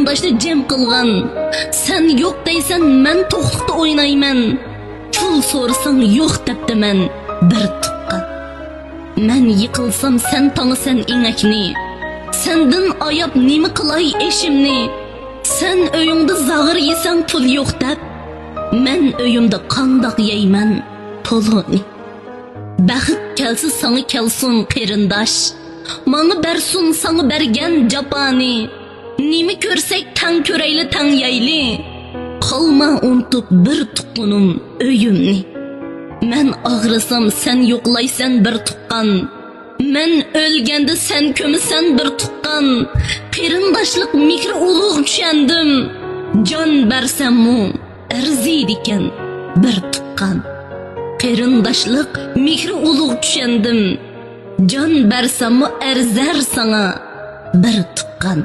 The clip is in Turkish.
qarindoshni jam qilgan. Sen yo'q deysan, men to'qliqda o'ynayman. Pul so'rasang yo'q debdiman, bir tuqqan. Men yiqilsam sen tanısan inakni. Sendin ayab nima qilay eşimni. Sen öyüngde zag'ir yesang pul yo'q deb, men öyümde qandoq yeyman pulni. Baxit kelsa sana kelsin qarindosh. Manga bersun sana bergen japani. Nimi ko'rsak tang ko'rayli tang yayli. Qalma unutup bir tuqqanim öyümni. Men ağrısam sen yo'qlaysan bir tuqqan. Men o'lganda sen ko'misan bir tuqqan. Qarindoshlik mikri ulug' tushundim. Jon bersammu arziydi ekan bir tuqqan. Qarindoshlik mikri ulug' tushundim. Jon bersammu arzar sana bir tuqqan.